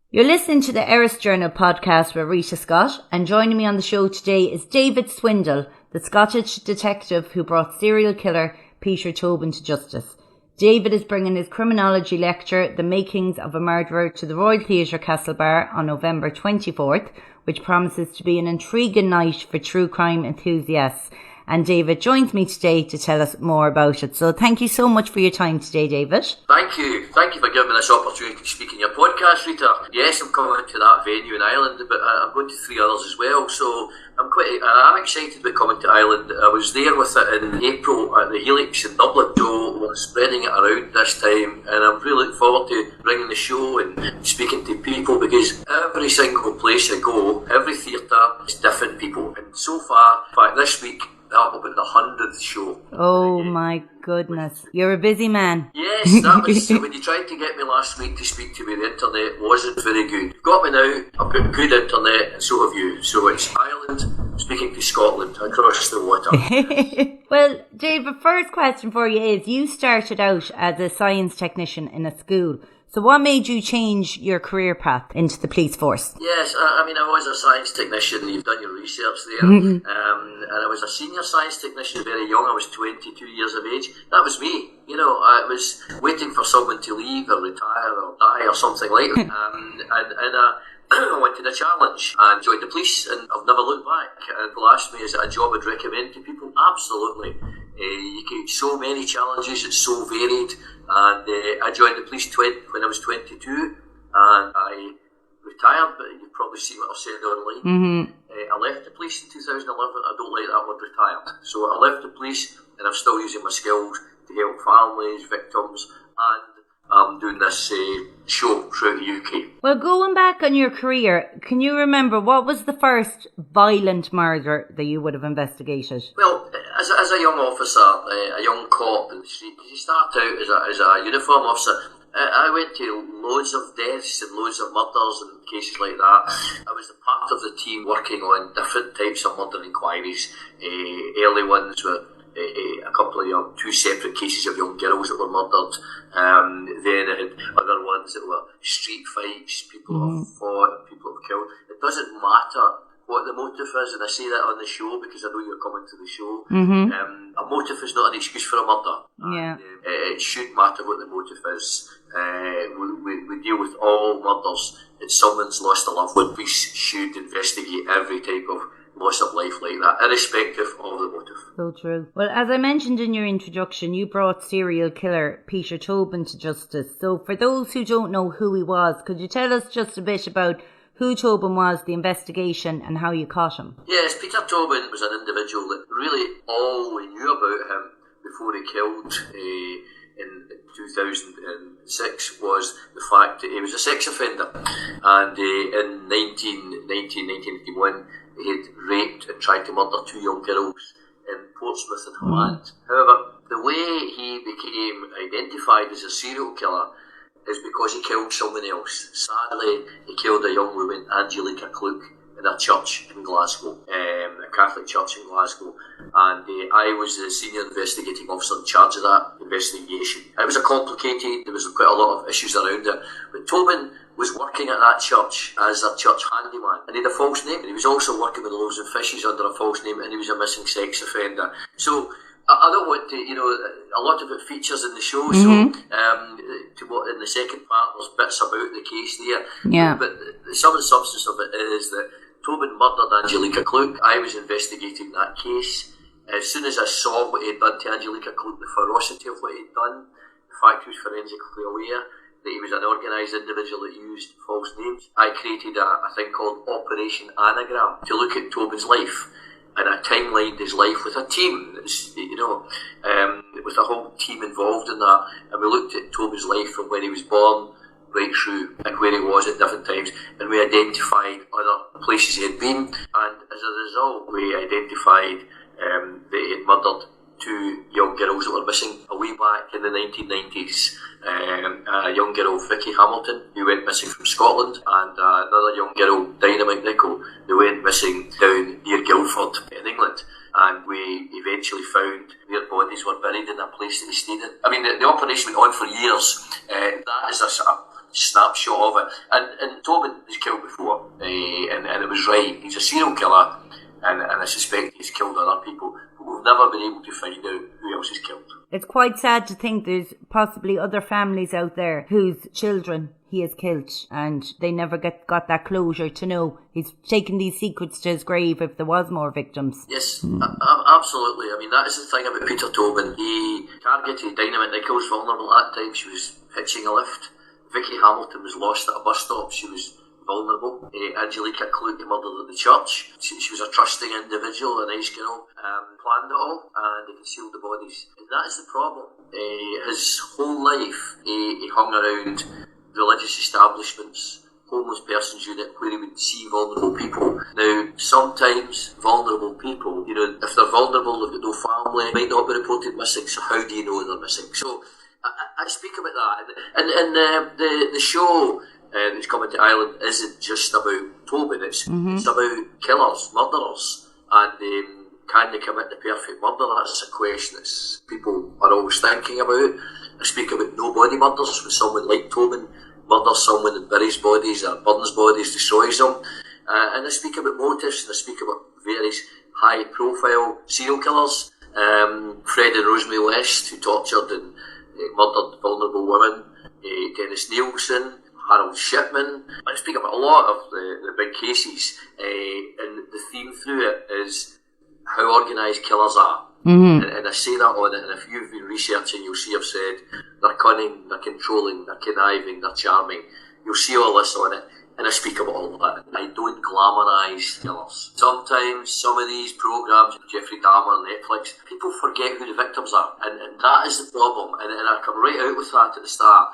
You're listening to the Erris Journal podcast with Rita Scott, and joining me on the show today is David Swindle, the Scottish detective who brought serial killer Peter Tobin to justice. David is bringing his criminology lecture, The Makings of a Murderer, to the Royal Theatre Castlebar on November 24th, which promises to be an intriguing night for true crime enthusiasts. And David joins me today to tell us more about it. So thank you so much for your time today, David. Thank you. Thank you for giving me this opportunity to speak in your podcast, Rita. Yes, I'm coming to that venue in Ireland, but I'm going to 3 others as well. So I'm excited about coming to Ireland. I was there with it in April at the Helix in Dublin. So we're spreading it around this time, and I'm really looking forward to bringing the show and speaking to people, because every single place I go, every theatre is different people. And so far, in fact, this week, that will be the 100th show. Oh my goodness. You're a busy man. Yes, that was when you tried to get me last week to speak to me. The internet wasn't very good. You've got me now. I've got good internet, and so have you. So it's Ireland speaking to Scotland across the water. Well, Dave, the first question for you is, you started out as a science technician in a school. So what made you change your career path into the police force? Yes, I was a science technician. You've done your research there. And I was a senior science technician very young. I was 22 years of age. That was me. You know, I was waiting for someone to leave or retire or die or something like that. I wanted a challenge and joined the police, and I've never looked back. And people ask me, is it a job I'd recommend to people? Absolutely. You get so many challenges, it's so varied. And I joined the police when I was 22, and I retired, but you've probably seen what I've said online. I left the police in 2011. I don't like that word, retired. So I left the police, and I'm still using my skills to help families, victims, and I'm doing this show throughout the UK. Well, going back on your career, can you remember what was the first violent murder that you would have investigated? Well, as a young officer, a young cop in the street, you start out as a uniform officer. I went to loads of deaths and loads of murders and cases like that. I was a part of the team working on different types of murder inquiries. Early ones were a couple of two separate cases of young girls that were murdered. Then I had other ones that were street fights, people have fought, people have killed. It doesn't matter what the motive is, and I say that on the show because I know you're coming to the show. A motive is not an excuse for a murder. Yeah. It should matter what the motive is. We deal with all murders. If someone's lost a loved one, we should investigate every type of loss of life like that, irrespective of the motive. So true. Well, as I mentioned in your introduction, you brought serial killer Peter Tobin to justice. So for those who don't know who he was, could you tell us just a bit about who Tobin was, the investigation, and how you caught him? Yes, Peter Tobin was an individual that really all we knew about him before he killed in 2006 was the fact that he was a sex offender. And in 1981, he had raped and tried to murder 2 young girls in Portsmouth and Holland. However, the way he became identified as a serial killer is because he killed someone else. Sadly, he killed a young woman, Angelica Kluck, in a church in Glasgow, a Catholic church in Glasgow. And I was the senior investigating officer in charge of that investigation. It was complicated, there was quite a lot of issues around it. But Tobin was working at that church as a church handyman, and he had a false name. And he was also working with the Loaves and Fishes under a false name, and he was a missing sex offender. So I don't want to, a lot of it features in the show, so in the second part there's bits about the case there. Yeah. But some of the substance of it is that Tobin murdered Angelica Kluck. I was investigating that case. As soon as I saw what he had done to Angelica Kluck, the ferocity of what he had done, the fact he was forensically aware that he was an organised individual that used false names, I created a thing called Operation Anagram to look at Tobin's life. And I timelined his life with a team, with a whole team involved in that. And we looked at Tobin's life from when he was born right through and where he was at different times. And we identified other places he had been. And as a result, we identified that he had murdered 2 young girls that were missing a way back in the 1990s. A young girl, Vicky Hamilton, who went missing from Scotland, and another young girl, Dynamite Nichol, who went missing down near Guildford in England. And we eventually found their bodies were buried in a place that they stayed in. I mean, the operation went on for years. That is snapshot of it. And Tobin was killed before, and it was right. He's a serial killer, and I suspect he's killed other people. But we've never been able to find out who else he's killed. It's quite sad to think there's possibly other families out there whose children he has killed, and they never got that closure to know he's taken these secrets to his grave if there was more victims. Yes, absolutely. I mean, that is the thing about Peter Tobin. He targeted Dynamite Nichols, vulnerable at that time. She was hitching a lift. Vicky Hamilton was lost at a bus stop. She was vulnerable. Angelica Clute murdered at the church. She was a trusting individual, a nice girl. Planned it all, and they concealed the bodies. And that is the problem. His whole life, he hung around religious establishments, homeless persons unit, where he would see vulnerable people. Now, sometimes vulnerable people, if they're vulnerable, they've got no family, might not be reported missing, so how do you know they're missing? So, I speak about that. And the show that's coming to Ireland isn't just about Tobin, it's about killers, murderers, and can they commit the perfect murder? That's a question that people are always thinking about. I speak about no-body murders, when someone like Tobin murders someone and buries bodies or burns bodies, destroys them. And I speak about motives, and I speak about various high-profile serial killers. Fred and Rosemary West, who tortured and murdered vulnerable women. Dennis Nielsen, Harold Shipman. I speak about a lot of the big cases. And the theme through it is how organised killers are. And I say that on it, and if you've been researching, you'll see I've said they're cunning, they're controlling, they're conniving, they're charming. You'll see all this on it, and I speak about all that. I don't glamorise killers. Sometimes some of these programmes, Jeffrey Dahmer, Netflix, people forget who the victims are, and that is the problem. And I come right out with that at the start,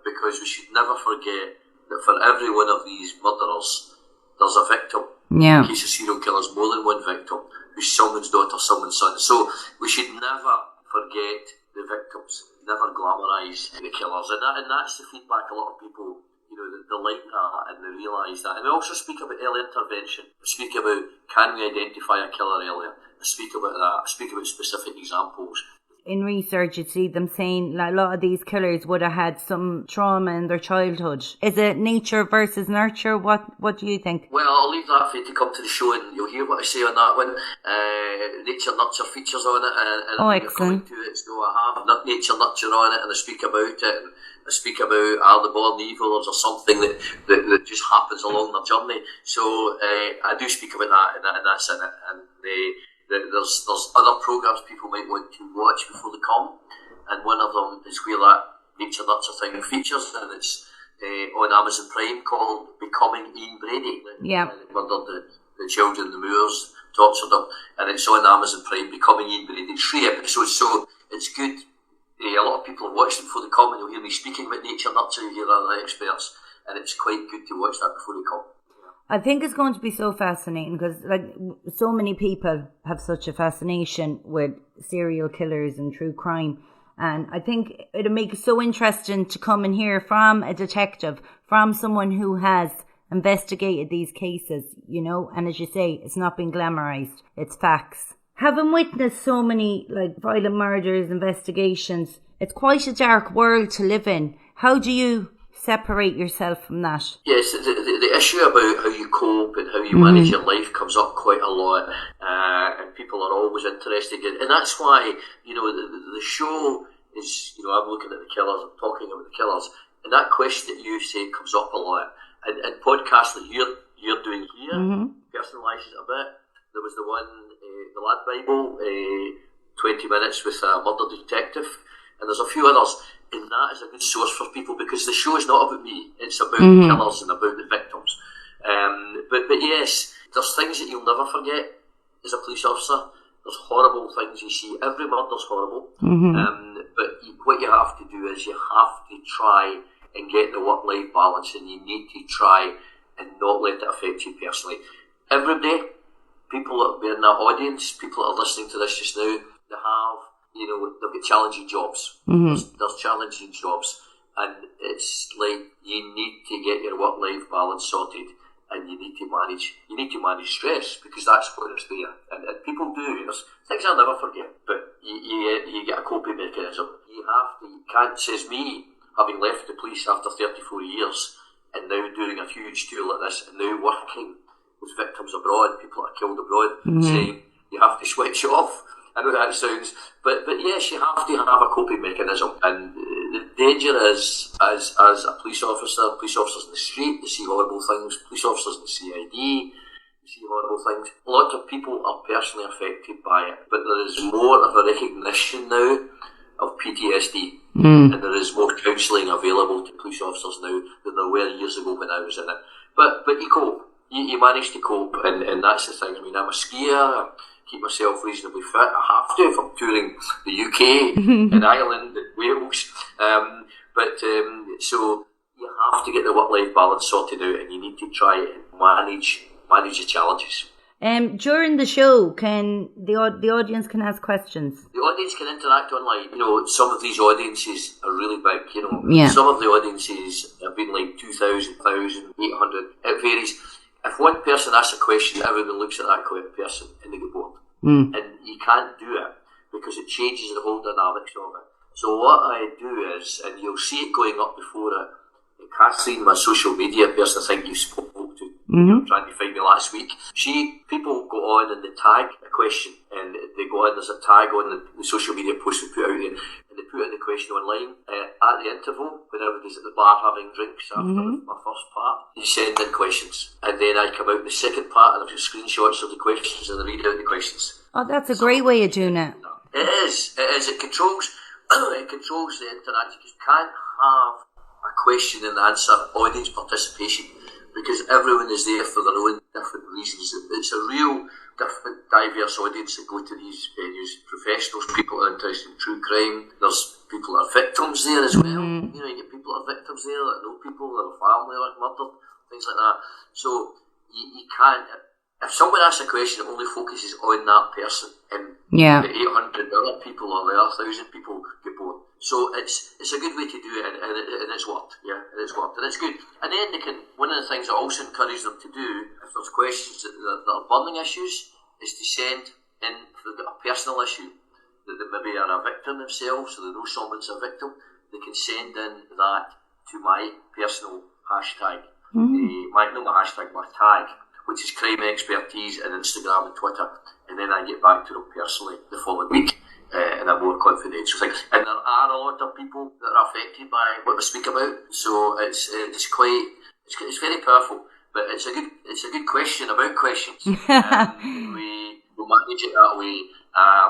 because we should never forget that for every one of these murderers, there's a victim. Yeah. In case of serial killers, more than one victim, who's someone's daughter, someone's son. So we should never forget the victims, never glamorise the killers. And that's the feedback a lot of people, they like that and they realise that. And we also speak about early intervention. We speak about, can we identify a killer earlier? I speak about that. I speak about specific examples. In research, you see them saying a lot of these killers would have had some trauma in their childhood. Is it nature versus nurture? What do you think? Well, I'll leave that for you to come to the show, and you'll hear what I say on that one. Nature nurture features on it, and excellent. To it, so I have nature nurture on it, and I speak about it, and I speak about are they born evil, or something that just happens along their journey. So I do speak about that, and that's in it. And there's other programmes people might want to watch before they come, and one of them is where that nature nurture thing features, and it's on Amazon Prime, called Becoming Ian Brady. Yeah. Murdered the children, the Moors, tortured them, and it's on Amazon Prime, Becoming Ian Brady. 3 episodes, so it's good. A lot of people have watched it before they come, and you'll hear me speaking about nature nurture, you hear other experts, and it's quite good to watch that before they come. I think it's going to be so fascinating because so many people have such a fascination with serial killers and true crime. And I think it'll make it so interesting to come and hear from a detective, from someone who has investigated these cases, and as you say, it's not been glamorized, it's facts. Having witnessed so many violent murders, investigations, it's quite a dark world to live in. How do you separate yourself from that? Yes, the issue about how you cope and how you manage your life comes up quite a lot, and people are always interested in, and that's why the show is, I'm looking at the killers, I'm talking about the killers, and that question that you say comes up a lot, and podcasts that you're doing here personalises it a bit. There was the one, the Lad Bible, 20 minutes with a murder detective, and there's a few others. And that is a good source for people, because the show is not about me, it's about the killers and about the victims. But yes, there's things that you'll never forget as a police officer. There's horrible things you see. Every murder's horrible. But what you have to do is you have to try and get the work-life balance, and you need to try and not let it affect you personally. Every day, people that are in that audience, people that are listening to this just now, they have, they've got challenging jobs. There's challenging jobs, and it's like you need to get your work-life balance sorted, and you need to manage stress, because that's what it's there. And people do. There's things I'll never forget, but you get a coping mechanism. You can't, says me, having left the police after 34 years, and now doing a huge tour like this, and now working with victims abroad, people that are killed abroad, saying you have to switch off. I know that sounds, but yes, you have to have a coping mechanism. And the danger is, as a police officers in the street, they see horrible things. Police officers in the CID, they see horrible things. A lot of people are personally affected by it, but there is more of a recognition now of PTSD, and there is more counselling available to police officers now than there were years ago when I was in it. But you cope. You manage to cope, and that's the thing. I mean, I'm a skier. I keep myself reasonably fit. I have to if I'm touring the UK and Ireland and Wales. So you have to get the work-life balance sorted out, and you need to try and manage the challenges. During the show, can the audience can ask questions? The audience can interact online. You know, some of these audiences are really big. You know, some of the audiences have been like 2,000, 1,800. It varies. If one person asks a question, everyone looks at that person and they get bored. And you can't do it because it changes the whole dynamics of it. So what I do is, and you'll see it going up before it, Catherine, my social media person, I think you spoke to, trying to find me last week. People go on and they tag a question, and they go on, there's a tag on the social media post we put out there, and they put in the question online. At the interval, when everybody's at the bar having drinks after my first part, you send in questions, and then I come out the second part and I've got screenshots of the questions and I read out the questions. Oh, that's a great way of doing it. It is. It controls the interaction. You can't have a question and answer audience participation because everyone is there for their own different reasons. It's a real different, diverse audience that go to these venues. Professionals, people are interested in true crime. There's people that are victims there as well. You know, you get people that are victims there that know people, that are family that are murdered, things like that. So you can't. If someone asks a question, it only focuses on that person, and the 800 other people or the other 1,000 people get bored. So it's a good way to do it, and it's worked. Yeah, it's worked, and it's good. And then they can. One of the things I also encourage them to do, if there's questions that are burning issues, is to send in if they've got a personal issue that they maybe are a victim themselves, so they know someone's a victim. They can send in that to my personal hashtag, my tag, which is crime expertise on Instagram and Twitter, and then I get back to them personally the following week in a more confidential thing. And there are a lot of people that are affected by what we speak about, so it's very powerful. But it's a good question about questions. We manage it that way.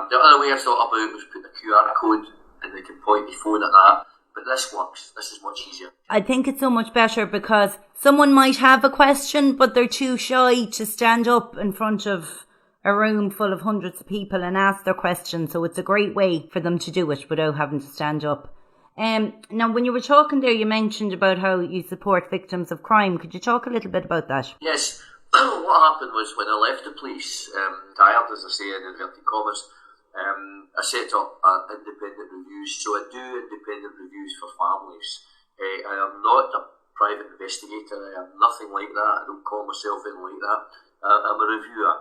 The other way I thought about was put the QR code and they can point the phone at that. But this works. This is much easier. I think it's so much better because someone might have a question, but they're too shy to stand up in front of a room full of hundreds of people and ask their question. So it's a great way for them to do it without having to stand up. Now, when you were talking there, you mentioned about how you support victims of crime. Could you talk a little bit about that? Yes. What happened was when I left the police, tired, as I say in inverted commas, I set up independent reviews. So I do independent reviews for families. I am not a private investigator. I am nothing like that. I don't call myself anything like that. I'm a reviewer.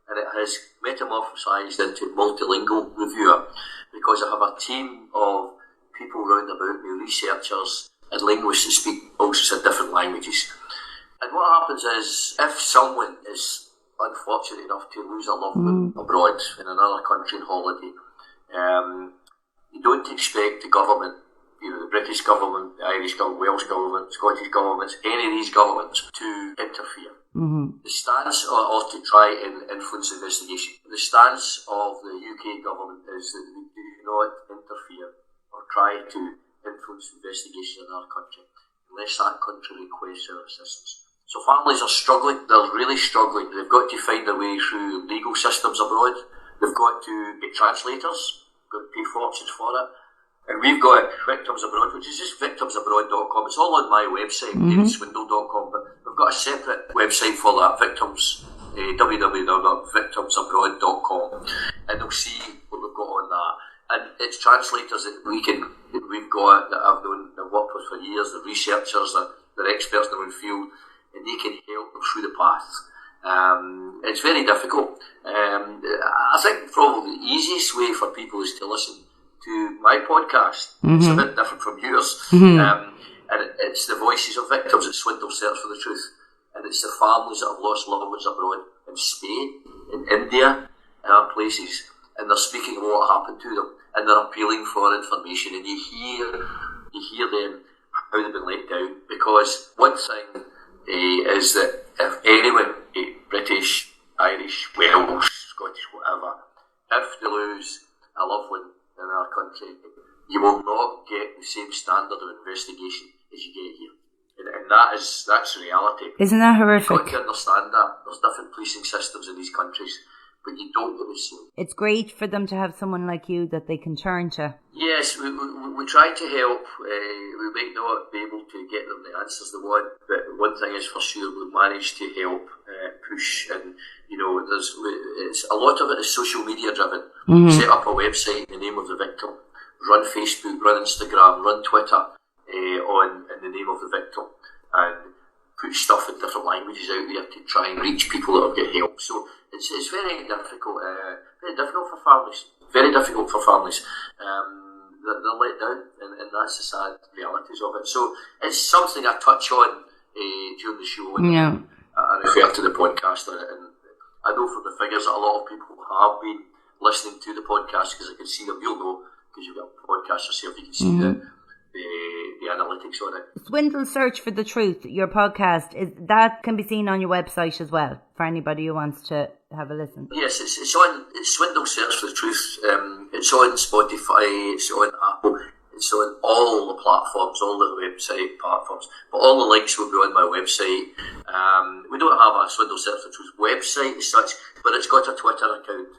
And it has metamorphosized into multilingual reviewer because I have a team of people round about me, researchers and linguists that speak all sorts of different languages. And what happens is, if someone is unfortunate enough to lose a loved one abroad in another country on holiday, you don't expect the government, the British government, the Irish government, Welsh government, Scottish governments, any of these governments to interfere. The stance or to try and influence investigation. The stance of the UK government is that we do not interfere or try to influence investigation in our country unless that country requests our assistance. So families are struggling, they're really struggling. They've got to find their way through legal systems abroad. They've got to get translators, got to pay fortunes for it. And we've got Victims Abroad, which is just victimsabroad.com. It's all on my website, davidswindle.com, but we've got a separate website for that, www.victimsabroad.com, and they'll see what we've got on that. And it's translators that we've got, that I've known, that I've worked with for years, the researchers, they're experts in their own field, and they can help them through the path. It's very difficult. I think probably the easiest way for people is to listen to my podcast. It's a bit different from yours. And it's the voices of victims at Swindle Search for the Truth. And it's the families that have lost loved ones abroad in Spain, in India, and other places. And they're speaking of what happened to them. And they're appealing for information. And you hear them, how they've been let down. Because one thing is that if anyone, British, Irish, Welsh, Scottish, whatever, if they lose a loved one in our country, you will not get the same standard of investigation as you get here. And that's reality. Isn't that horrific? You've got to understand that. There's different policing systems in these countries, but you don't get the same. It's great for them to have someone like you that they can turn to. Yes, we try to help. We might not be able to get them the answers they want, but one thing is for sure, we've managed to help push. And it's a lot of it is social media driven. Set up a website in the name of the victim, run Facebook, run Instagram, run Twitter in the name of the victim, and put stuff in different languages out there to try and reach people that will get help. So it's very difficult for families. Very difficult for families. They're let down, and that's the sad realities of it. So it's something I touch on during the show. And I refer to the podcast on it, and I know from the figures that a lot of people have been listening to the podcast, because I can see them. You'll know, because you've got a podcast yourself, you can see the analytics on it. Swindle Search for the Truth, your podcast, that can be seen on your website as well, for anybody who wants to have a listen. Yes, it's Swindle Search for the Truth. It's on Spotify, it's on Apple, it's on all the platforms, all the website platforms, but all the links will be on my website. We don't have a Swindle Search for the Truth website as such, but it's got a Twitter account,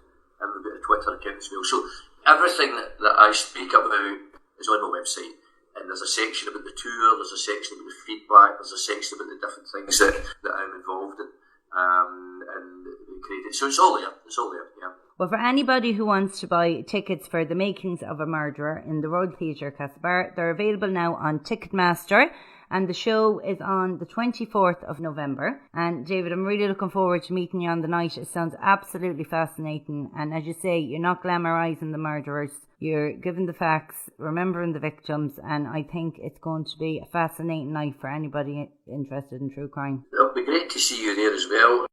and we've got a Twitter account as well. So everything that I speak about is on my website. And there's a section about the tour, there's a section about the feedback, there's a section about the different things that I'm involved in, and created. So it's all there, yeah. Well, for anybody who wants to buy tickets for The Makings of a Murderer in the Royal Theatre, Castlebar, they're available now on Ticketmaster, and the show is on the 24th of November. And David, I'm really looking forward to meeting you on the night. It sounds absolutely fascinating, and as you say, you're not glamorising the murderers. You're giving the facts, remembering the victims, and I think it's going to be a fascinating night for anybody interested in true crime. It'll be great to see you there as well.